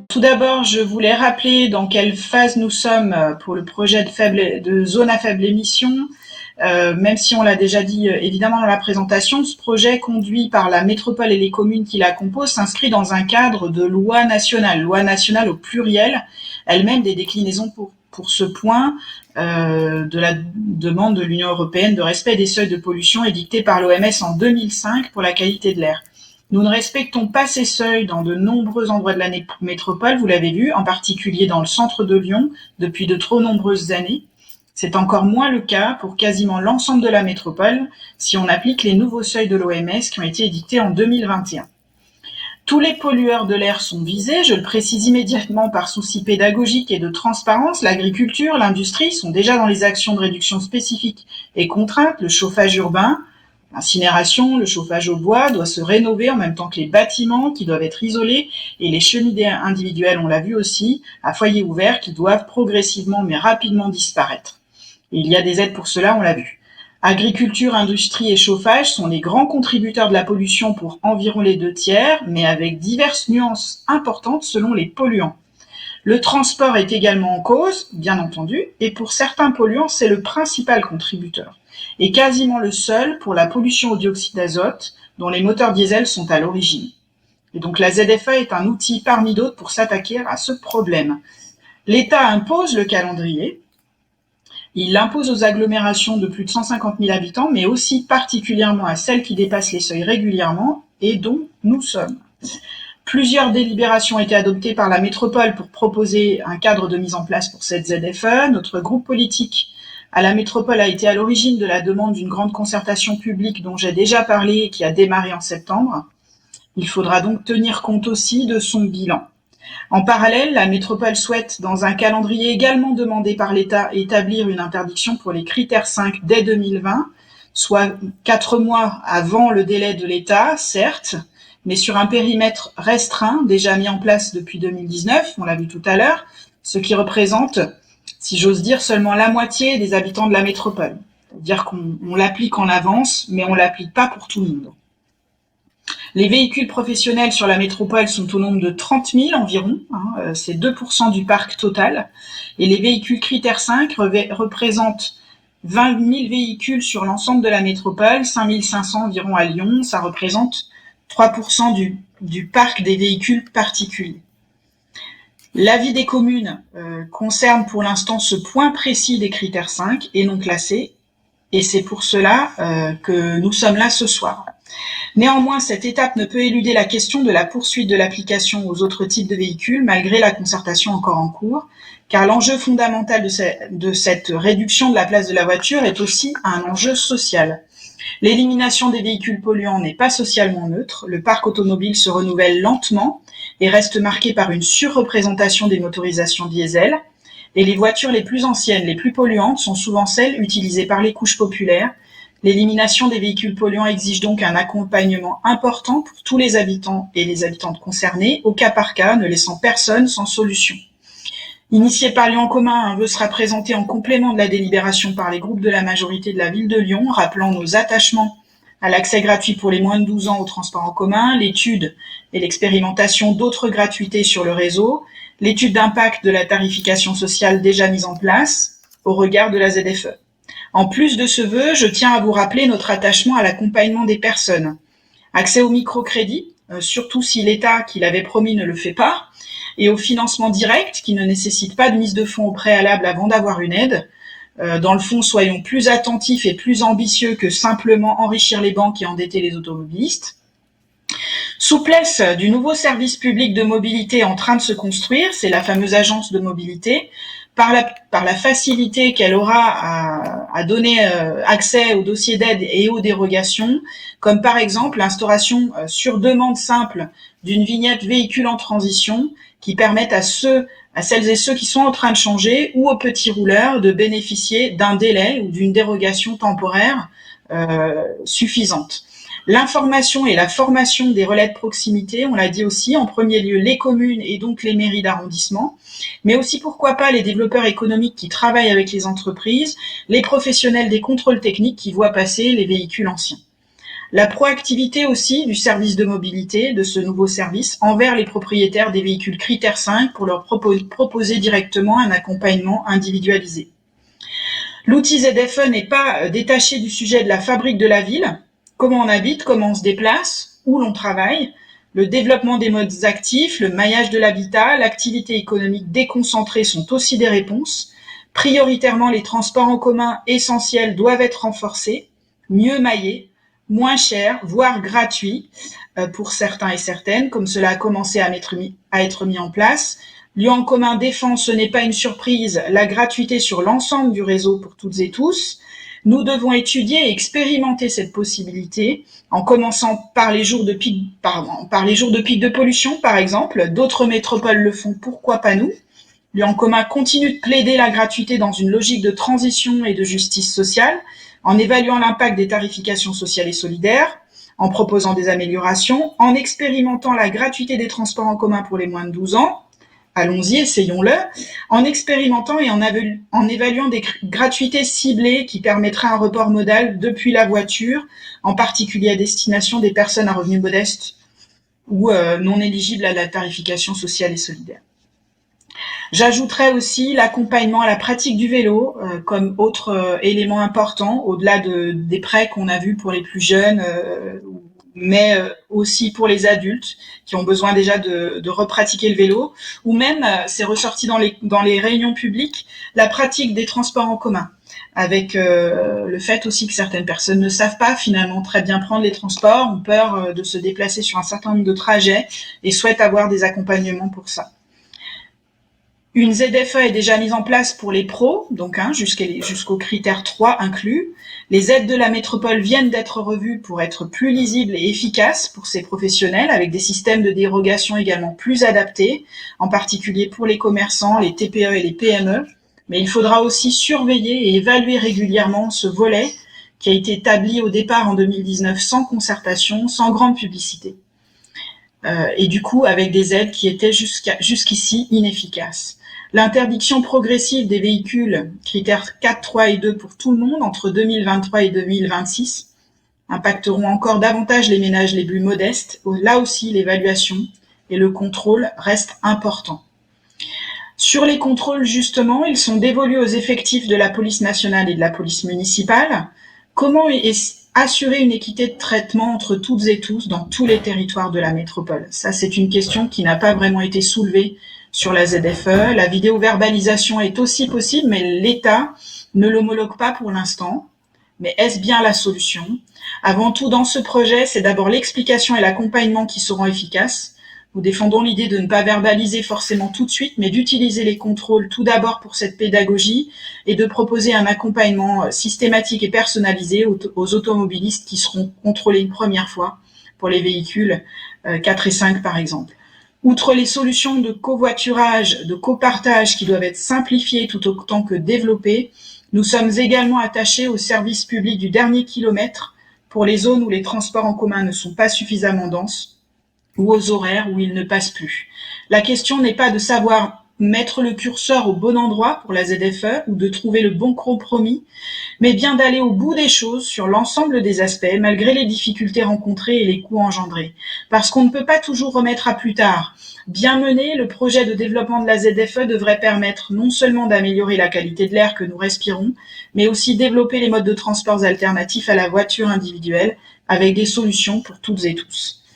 Tout d'abord, je voulais rappeler dans quelle phase nous sommes pour le projet de zone à faible émission. Même si on l'a déjà dit évidemment dans la présentation, ce projet conduit par la métropole et les communes qui la composent s'inscrit dans un cadre de loi nationale au pluriel, elle-même des déclinaisons pour ce point de la demande de l'Union européenne de respect des seuils de pollution édictés par l'OMS en 2005 pour la qualité de l'air. Nous ne respectons pas ces seuils dans de nombreux endroits de la métropole, vous l'avez vu, en particulier dans le centre de Lyon, depuis de trop nombreuses années. C'est encore moins le cas pour quasiment l'ensemble de la métropole si on applique les nouveaux seuils de l'OMS qui ont été édictés en 2021. Tous les pollueurs de l'air sont visés, je le précise immédiatement par souci pédagogique et de transparence. L'agriculture, l'industrie sont déjà dans les actions de réduction spécifiques et contraintes, le chauffage urbain, l'incinération, le chauffage au bois doit se rénover en même temps que les bâtiments qui doivent être isolés et les cheminées individuelles, on l'a vu aussi, à foyer ouvert qui doivent progressivement mais rapidement disparaître. Et il y a des aides pour cela, on l'a vu. Agriculture, industrie et chauffage sont les grands contributeurs de la pollution pour environ les 2/3, mais avec diverses nuances importantes selon les polluants. Le transport est également en cause, bien entendu, et pour certains polluants, c'est le principal contributeur, et quasiment le seul pour la pollution au dioxyde d'azote, dont les moteurs diesel sont à l'origine. Et donc la ZFE est un outil parmi d'autres pour s'attaquer à ce problème. L'État impose le calendrier, il l'impose aux agglomérations de plus de 150 000 habitants, mais aussi particulièrement à celles qui dépassent les seuils régulièrement, et dont nous sommes. Plusieurs délibérations ont été adoptées par la métropole pour proposer un cadre de mise en place pour cette ZFE. Notre groupe politique à la métropole a été à l'origine de la demande d'une grande concertation publique dont j'ai déjà parlé et qui a démarré en septembre. Il faudra donc tenir compte aussi de son bilan. En parallèle, la métropole souhaite, dans un calendrier également demandé par l'État, établir une interdiction pour les critères 5 dès 2020, soit 4 mois avant le délai de l'État, certes, mais sur un périmètre restreint, déjà mis en place depuis 2019, on l'a vu tout à l'heure, ce qui représente, si j'ose dire, seulement la moitié des habitants de la métropole. C'est-à-dire qu'on l'applique en avance, mais on ne l'applique pas pour tout le monde. Les véhicules professionnels sur la métropole sont au nombre de 30 000 environ, c'est 2% du parc total, et les véhicules critères 5 représentent 20 000 véhicules sur l'ensemble de la métropole, 5 500 environ à Lyon, ça représente 3% du parc des véhicules particuliers. L'avis des communes concerne pour l'instant ce point précis des critères 5 et non classés, et c'est pour cela que nous sommes là ce soir. Néanmoins, cette étape ne peut éluder la question de la poursuite de l'application aux autres types de véhicules, malgré la concertation encore en cours, car l'enjeu fondamental de cette réduction de la place de la voiture est aussi un enjeu social. L'élimination des véhicules polluants n'est pas socialement neutre, le parc automobile se renouvelle lentement et reste marqué par une surreprésentation des motorisations diesel, et les voitures les plus anciennes, les plus polluantes, sont souvent celles utilisées par les couches populaires. L'élimination des véhicules polluants exige donc un accompagnement important pour tous les habitants et les habitantes concernés, au cas par cas, ne laissant personne sans solution. Initié par Lyon en commun, un vœu sera présenté en complément de la délibération par les groupes de la majorité de la ville de Lyon, rappelant nos attachements à l'accès gratuit pour les moins de 12 ans au transport en commun, l'étude et l'expérimentation d'autres gratuités sur le réseau, l'étude d'impact de la tarification sociale déjà mise en place au regard de la ZFE. En plus de ce vœu, je tiens à vous rappeler notre attachement à l'accompagnement des personnes. Accès au microcrédit, surtout si l'État qui l'avait promis ne le fait pas, et au financement direct qui ne nécessite pas de mise de fonds au préalable avant d'avoir une aide. Dans le fond, soyons plus attentifs et plus ambitieux que simplement enrichir les banques et endetter les automobilistes. Souplesse du nouveau service public de mobilité en train de se construire, c'est la fameuse agence de mobilité, par la facilité qu'elle aura à donner accès aux dossiers d'aide et aux dérogations, comme par exemple l'instauration sur demande simple d'une vignette véhicule en transition qui permette à celles et ceux qui sont en train de changer ou aux petits rouleurs de bénéficier d'un délai ou d'une dérogation temporaire suffisante. L'information et la formation des relais de proximité, on l'a dit aussi, en premier lieu les communes et donc les mairies d'arrondissement, mais aussi pourquoi pas les développeurs économiques qui travaillent avec les entreprises, les professionnels des contrôles techniques qui voient passer les véhicules anciens. La proactivité aussi du service de mobilité, de ce nouveau service, envers les propriétaires des véhicules critère 5 pour leur proposer directement un accompagnement individualisé. L'outil ZFE n'est pas détaché du sujet de la fabrique de la ville, comment on habite, comment on se déplace, où l'on travaille, le développement des modes actifs, le maillage de l'habitat, l'activité économique déconcentrée sont aussi des réponses. Prioritairement, les transports en commun essentiels doivent être renforcés, mieux maillés, moins chers, voire gratuits pour certains et certaines, comme cela a commencé à être mis en place. Lieu en commun défend, ce n'est pas une surprise, la gratuité sur l'ensemble du réseau pour toutes et tous. Nous devons étudier et expérimenter cette possibilité en commençant par les jours de pic, par les jours de pic de pollution, par exemple. D'autres métropoles le font, pourquoi pas nous? Lieu en commun continue de plaider la gratuité dans une logique de transition et de justice sociale, en évaluant l'impact des tarifications sociales et solidaires, en proposant des améliorations, en expérimentant la gratuité des transports en commun pour les moins de 12 ans. Allons-y, essayons-le, en expérimentant et en évaluant des gratuités ciblées qui permettraient un report modal depuis la voiture, en particulier à destination des personnes à revenus modestes ou non éligibles à la tarification sociale et solidaire. J'ajouterais aussi l'accompagnement à la pratique du vélo comme autre élément important, au-delà des prêts qu'on a vus pour les plus jeunes, mais aussi pour les adultes qui ont besoin déjà de repratiquer le vélo, ou même, c'est ressorti dans les réunions publiques, la pratique des transports en commun, avec le fait aussi que certaines personnes ne savent pas finalement très bien prendre les transports, ont peur de se déplacer sur un certain nombre de trajets et souhaitent avoir des accompagnements pour ça. Une ZFE est déjà mise en place pour les pros, donc jusqu'au critère 3 inclus. Les aides de la métropole viennent d'être revues pour être plus lisibles et efficaces pour ces professionnels, avec des systèmes de dérogation également plus adaptés, en particulier pour les commerçants, les TPE et les PME. Mais il faudra aussi surveiller et évaluer régulièrement ce volet qui a été établi au départ en 2019 sans concertation, sans grande publicité. Et du coup avec des aides qui étaient jusqu'ici inefficaces. L'interdiction progressive des véhicules critères 4, 3 et 2 pour tout le monde entre 2023 et 2026 impacteront encore davantage les ménages les plus modestes. Là aussi, l'évaluation et le contrôle restent importants. Sur les contrôles, justement, ils sont dévolus aux effectifs de la police nationale et de la police municipale. Comment assurer une équité de traitement entre toutes et tous dans tous les territoires de la métropole? Ça, c'est une question qui n'a pas vraiment été soulevée sur la ZFE. La vidéo-verbalisation est aussi possible, mais l'État ne l'homologue pas pour l'instant. Mais est-ce bien la solution? Avant tout, dans ce projet, c'est d'abord l'explication et l'accompagnement qui seront efficaces. Nous défendons l'idée de ne pas verbaliser forcément tout de suite, mais d'utiliser les contrôles tout d'abord pour cette pédagogie et de proposer un accompagnement systématique et personnalisé aux automobilistes qui seront contrôlés une première fois pour les véhicules 4 et 5 par exemple. Outre les solutions de covoiturage, de copartage qui doivent être simplifiées tout autant que développées, nous sommes également attachés au service public du dernier kilomètre pour les zones où les transports en commun ne sont pas suffisamment denses ou aux horaires où ils ne passent plus. La question n'est pas de savoir mettre le curseur au bon endroit pour la ZFE ou de trouver le bon compromis, mais bien d'aller au bout des choses sur l'ensemble des aspects, malgré les difficultés rencontrées et les coûts engendrés. Parce qu'on ne peut pas toujours remettre à plus tard. Bien mené, le projet de développement de la ZFE devrait permettre non seulement d'améliorer la qualité de l'air que nous respirons, mais aussi développer les modes de transport alternatifs à la voiture individuelle, avec des solutions pour toutes et tous.